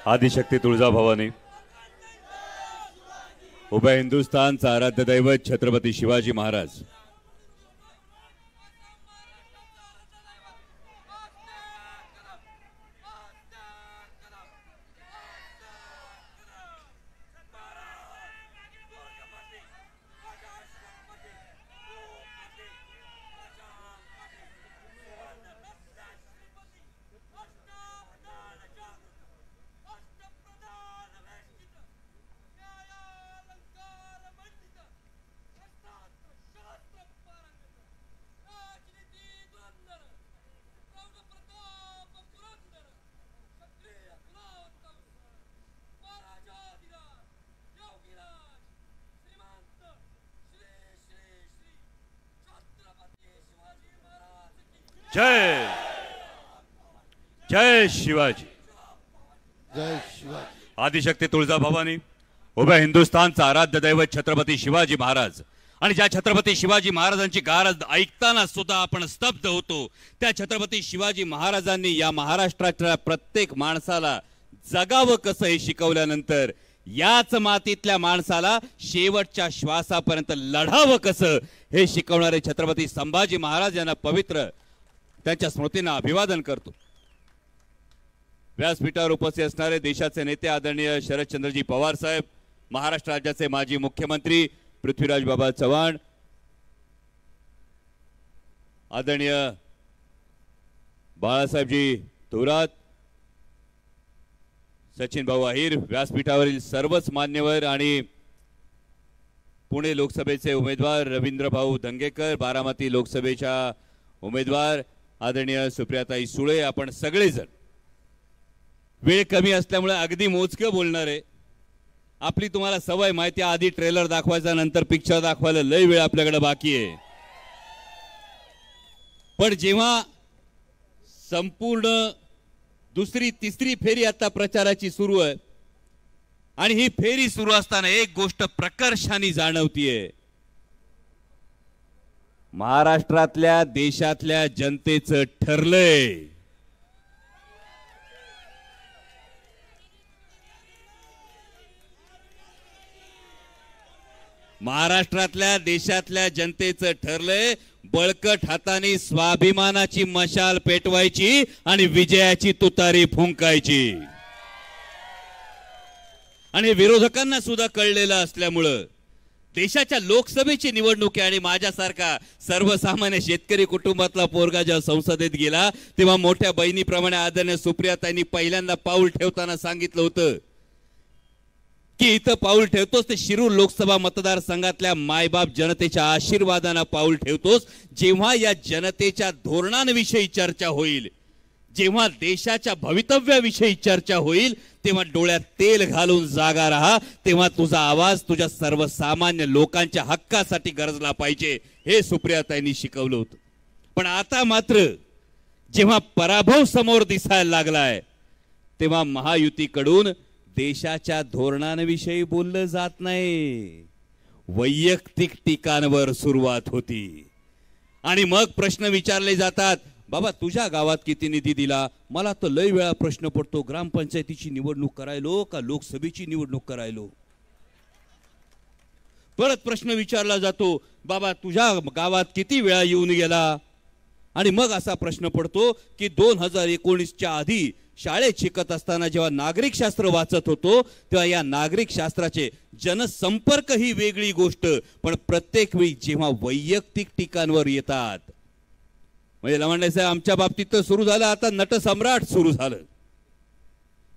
आदिशक्ती तुळजाभवानी, उभय हिंदुस्थानचा आराध्य दैवत छत्रपती शिवाजी महाराज, जय जय शिवाजी, जय शिवाजी। आदिशक्ती तुळजाभवानी, उभय हिंदुस्थानचा आराध्य दैवत छत्रपती शिवाजी महाराज, आणि ज्या छत्रपती शिवाजी महाराजांची गारज ऐकताना सुद्धा आपण स्तब्ध होतो, त्या छत्रपती शिवाजी महाराजांनी या महाराष्ट्राच्या प्रत्येक माणसाला जगावं कसं हे शिकवल्यानंतर याच मातीतल्या माणसाला शेवटच्या श्वासापर्यंत लढावं कसं हे शिकवणारे छत्रपती संभाजी महाराज यांना पवित्र त्यांच्या स्मृतींना अभिवादन करतो। व्यासपीठावर उपस्थित असणारे देशाचे नेते आदरणीय शरदचंद्रजी पवार साहेब, महाराष्ट्र राज्याचे माजी मुख्यमंत्री पृथ्वीराज बाबा चव्हाण, आदरणीय बाळासाहेबजी थोरात, सचिन भाऊ अहिर, व्यासपीठावरील सर्वच मान्यवर आणि पुणे लोकसभेचे उमेदवार रवींद्र भाऊ धंगेकर, बारामती लोकसभेच्या उमेदवार आदरणीय सुप्रियाताई सुळे, आपण सगळेजण वेळ कमी असल्यामुळे अगदी मोजकं बोलणार आहे। आपली तुम्हाला सवय माहिती, आधी ट्रेलर दाखवायचा, नंतर पिक्चर दाखवायला लय वेळ आपल्याकडे बाकी आहे। पण जेव्हा संपूर्ण दुसरी तिसरी फेरी आता प्रचाराची सुरू आहे आणि ही फेरी सुरू असताना एक गोष्ट प्रकर्षाने जाणवतीये, महाराष्ट्रातल्या देशातल्या जनतेचं ठरलंय, महाराष्ट्रातल्या देशातल्या जनतेचं ठरलंय, बळकट हाताने स्वाभिमानाची मशाल पेटवायची आणि विजयाची तुतारी फुंकायची। आणि विरोधकांना सुद्धा कळलेलं असल्यामुळं देशाच्या लोकसभेची निवडणूक आहे आणि माझ्यासारखा सर्वसामान्य शेतकरी कुटुंबातला पोरगा जेव्हा संसदेत गेला तेव्हा मोठ्या बहिणीप्रमाणे आदरणीय सुप्रियाताईंनी पहिल्यांदा पाऊल ठेवताना सांगितलं होतं की इथं पाऊल ठेवतोस ते शिरूर लोकसभा मतदारसंघातल्या मायबाप जनतेच्या आशीर्वादाने पाऊल ठेवतोस। जेव्हा या जनतेच्या धोरणांविषयी चर्चा होईल, जेव्हा देशाच्या भवितव्याविषयी चर्चा होईल, तेव्हा डोळ्यात तेल घालून जागा राहा, तेव्हा तुझा आवाज तुझ्या सर्वसामान्य लोकांच्या हक्कासाठी गरजला पाहिजे, हे सुप्रियाताईंनी शिकवलं होतं। पण आता मात्र जेव्हा पराभव समोर दिसायला लागलाय तेव्हा महायुतीकडून देशाच्या धोरणांविषयी बोललं जात नाही, वैयक्तिक टीकांवर सुरुवात होती आणि मग प्रश्न विचारले जातात, बाबा तुझ्या गावात किती निधी दिला? मला तर लय वेळा प्रश्न पडतो, ग्रामपंचायतीची निवडणूक करायलो का लोकसभेची निवडणूक करायलो? परत प्रश्न विचारला जातो, बाबा तुझ्या गावात किती वेळा येऊन गेला? आणि मग असा प्रश्न पडतो की 2019च्या आधी शाळेत शिकत असताना जेव्हा नागरिक शास्त्र वाचत होतो तेव्हा या नागरिक शास्त्राचे जनसंपर्क ही वेगळी गोष्ट, पण प्रत्येक वेळी जेव्हा वैयक्तिक टीकांवर येतात, म्हणजे लवंडे साहेब आमच्या बाबतीत तर सुरू झालं, आता नटसम्राट सुरू झालं।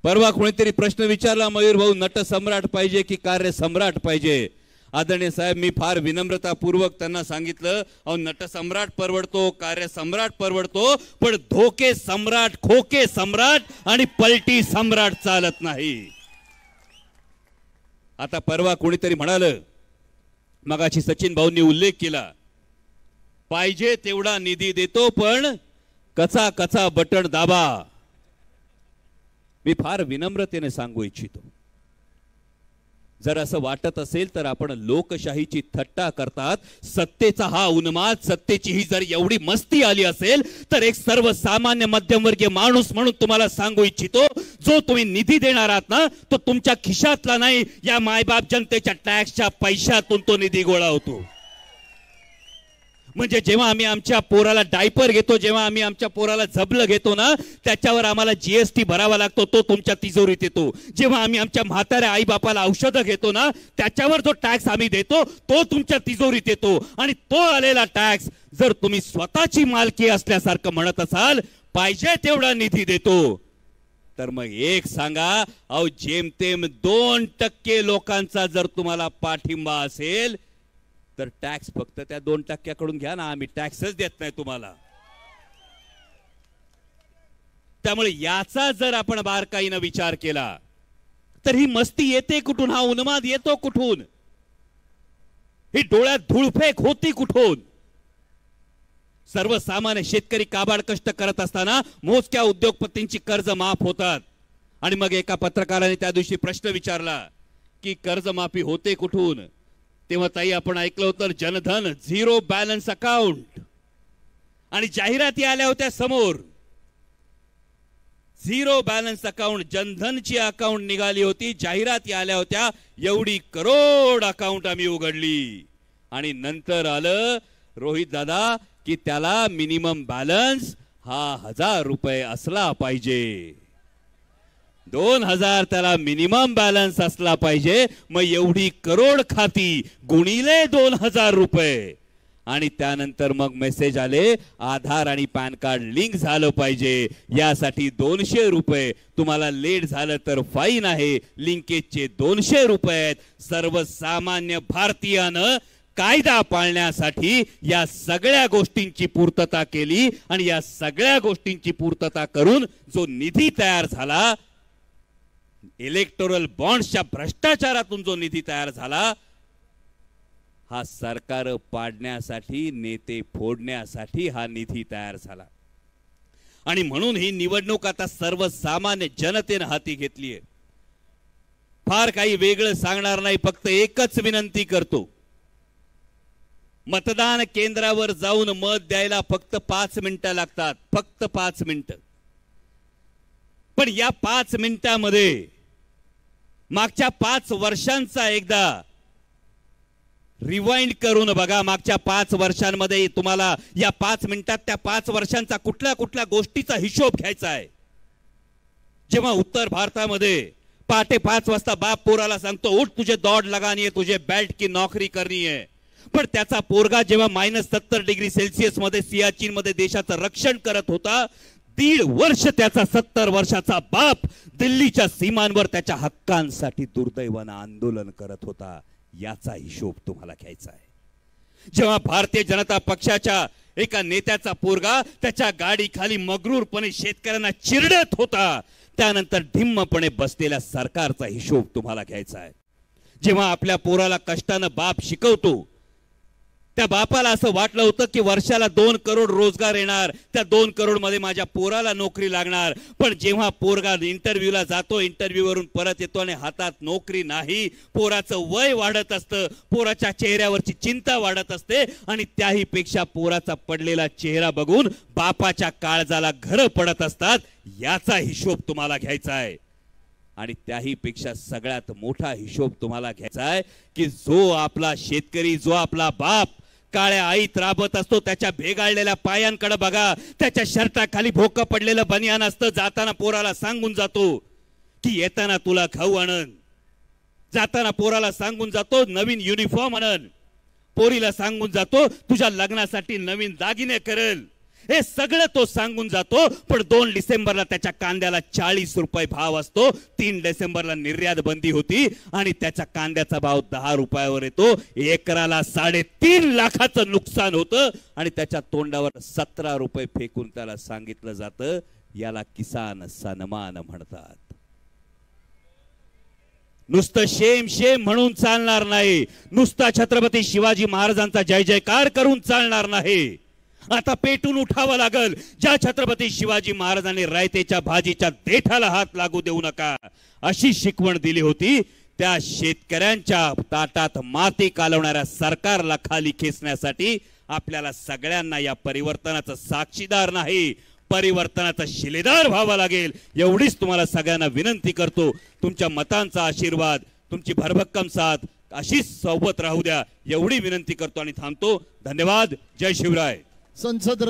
परवा कोणीतरी प्रश्न विचारला, मयूर भाऊ नटसम्राट पाहिजे की कार्यसम्राट पाहिजे? आदरणीय साहेब मी फार विनम्रतापूर्वक त्यांना सांगितलं, अहो नटसम्राट परवडतो, कार्यसम्राट परवडतो, पण धोके सम्राट, खोके सम्राट आणि पलटी सम्राट चालत नाही। आता परवा कोणीतरी म्हणालं, मगाशी सचिन भाऊंनी उल्लेख केला, पाहिजे तेवढा निधी देतो पण कचा कचा बटन दाबा। मी फार विनम्रतेने सांगू इच्छितो, जर असं वाटत असेल तर आपण लोकशाहीची थट्टा करतात, सत्तेचा हा उन्माद, सत्तेची ही जर एवढी मस्ती आली असेल तर एक सर्वसामान्य मध्यमवर्गीय माणूस म्हणून तुम्हाला सांगू इच्छितो, जो तुम्ही निधी देणार आहात ना, तो तुमच्या खिशातला नाही, या मायबाप जनतेच्या टॅक्सच्या पैशातून तो निधी गोळा होतो. म्हणजे जेव्हा आम्ही आमच्या पोराला डायपर घेतो, जेव्हा आम्ही आमच्या पोराला झबलं घेतो ना, त्याच्यावर आम्हाला जीएसटी भरावा लागतो, तो तुमच्या तिजोरीत येतो. जेव्हा आम्ही आमच्या म्हाताऱ्या आई बापाला औषधं घेतो ना, त्याच्यावर जो टॅक्स आम्ही देतो तो तुमच्या तिजोरीत येतो. आणि तो आलेला टॅक्स जर तुम्ही स्वतःची मालकी असल्यासारखं म्हणत असाल, पाहिजे तेवढा निधी देतो, तर मग एक सांगा, अहो जेमतेम 2% लोकांचा जर तुम्हाला पाठिंबा असेल तर टॅक्स फक्त त्या 2% घ्या ना, आम्ही टॅक्सच देत नाही तुम्हाला. त्यामुळे याचा जर आपण बारकाईनं विचार केला तर ही मस्ती येते कुठून, हा उन्माद येतो कुठून, ही डोळ्यात धूळफेक होती कुठून. सर्वसामान्य शेतकरी काबाड कष्ट करत असताना मोजक्या उद्योगपतींची कर्ज माफ होतात. आणि मग एका पत्रकाराने त्या दिवशी प्रश्न विचारला की कर्जमाफी होते कुठून. तेव्हा ताई आपण ऐकलं होतं जनधन झिरो बॅलन्स अकाउंट, आणि जाहिराती आल्या होत्या समोर, झिरो बॅलन्स अकाउंट, जनधनची अकाउंट निघाली होती, जाहिराती आल्या होत्या, एवढी करोड अकाउंट आम्ही उघडली. आणि नंतर आलं रोहित दादा की त्याला मिनिमम बॅलन्स हा 1000 रुपये असला पाहिजे, 2000 त्याला मिनिमम बॅलन्स असला पाहिजे. मग एवढी करोड खाती गुणिले 2000 रुपये, आणि त्यानंतर मग मेसेज आले आधार आणि पॅन कार्ड लिंक झालं पाहिजे, यासाठी 200 रुपये, तुम्हाला लेट झालं तर फाईन आहे, लिंकेजचे 200 रुपये आहेत. सर्वसामान्य भारतीयानं कायदा पाळण्यासाठी या सगळ्या गोष्टींची पूर्तता केली, आणि या सगळ्या गोष्टींची पूर्तता करून जो निधी तयार झाला, इलेक्टोरल बॉन्ड्सच्या भ्रष्टाचारातून जो निधी तयार झाला, हा सरकार पाडण्यासाठी, नेते फोडण्यासाठी हा निधी तयार झाला. आणि म्हणून ही निवडणूक आता सर्वसामान्य जनतेने हाती घेतली आहे. फार काही वेगळं सांगणार नाही, फक्त एकच विनंती करतो, मतदान केंद्रावर जाऊन मत द्यायला फक्त 5 मिनिटं लागतात, फक्त 5 मिनिटं. पण या 5 मिनिटांमध्ये मागच्या 5 वर्षांचा एकदा रिवाइंड करून बघा. मागच्या 5 वर्षांमध्ये तुम्हाला या 5 मिनिटात त्या 5 वर्षांचा कुठल्या कुठल्या गोष्टीचा हिशोब घ्यायचा आहे. जेव्हा उत्तर भारतामध्ये पहाटे 5 वाजता बाप पोराला सांगतो, उठ तुझे दौड़ लगानी है, तुझे बेल्ट की नौकरी करनी है, पण त्याचा पोरगा जेव्हा -70 डिग्री सेल्सिअस मध्ये सियाचीन मध्ये देशाचं रक्षण करत होता, 1.5 वर्ष त्याचा 70 वर्षाचा बाप दिल्लीच्या सीमांवर त्याच्या हक्कांसाठी दुर्दैवानं आंदोलन करत होता. याचा हिशोब तुम्हाला घ्यायचा आहे. जेव्हा भारतीय जनता पक्षाच्या एका नेत्याचा पोरगा त्याच्या गाडी खाली मगरूरपणे शेतकऱ्यांना चिरडत होता, त्यानंतर ढिम्मपणे बसलेल्या सरकारचा हिशोब तुम्हाला घ्यायचा आहे. जेव्हा आपल्या पोराला कष्टानं बाप शिकवतो, त्या बापाला असं वाटलं होतं की वर्षाला 2 करोड रोजगार येणार, त्या 2 करोड मध्ये माझ्या पोराला नोकरी लागणार. पण जेव्हा पोरगा इंटरव्ह्यूला जातो, इंटरव्ह्यूवरून परत येतो आणि हातात नोकरी नाही, पोराचं वय वाढत असतं, पोराच्या चेहऱ्यावरची चिंता वाढत असते, आणि त्याही पेक्षा पोराचा पडलेला चेहरा बघून बापाच्या काळजाला घरं पडत असतात. याचा हिशोब तुम्हाला घ्यायचा आहे. आणि त्याही पेक्षा सगळ्यात मोठा हिशोब तुम्हाला घ्यायचा आहे की जो आपला शेतकरी, जो आपला बाप काळ्या आईत राबत असतो, त्याच्या भेगाळलेल्या पायांकडे बघा, त्याच्या शर्टाखाली भोकं पडलेलं बनियान असतं, जाताना पोराला सांगून जातो की येताना तुला खाऊ आणन, जाताना पोराला सांगून जातो नवीन युनिफॉर्म आणन, पोरीला सांगून जातो तुझ्या लग्नासाठी नवीन दागिने करेल. हे सगळं तो सांगून जातो. पण 2 डिसेंबरला त्याच्या कांद्याला 40 रुपये भाव असतो, 3 डिसेंबरला निर्यात बंदी होती आणि त्याच्या कांद्याचा भाव 10 रुपयावर येतो. एकराला 3.5 लाखाचं नुकसान होतं आणि त्याच्या तोंडावर 17 रुपये फेकून त्याला सांगितलं जातं, याला किसान सन्मान म्हणतात. नुसतं शेम शेम म्हणून चालणार नाही, नुसता छत्रपती शिवाजी महाराजांचा जय जयकार करून चालणार नाही. आता पेटून उठावं लागल. ज्या छत्रपती शिवाजी महाराजांनी रायतेच्या भाजीच्या देठाला हात लागू देऊ नका अशी शिकवण दिली होती, त्या शेतकऱ्यांच्या ताटात माती कालवणाऱ्या सरकारला खाली खेचण्यासाठी आपल्याला सगळ्यांना या परिवर्तनाचा साक्षीदार नाही, परिवर्तनाचा शिलेदार व्हावा लागेल. एवढीच तुम्हाला सगळ्यांना विनंती करतो. तुमच्या मतांचा आशीर्वाद, तुमची भरभक्कम साथ अशीच सोबत राहू द्या एवढी विनंती करतो आणि थांबतो. धन्यवाद. जय शिवराय. संसद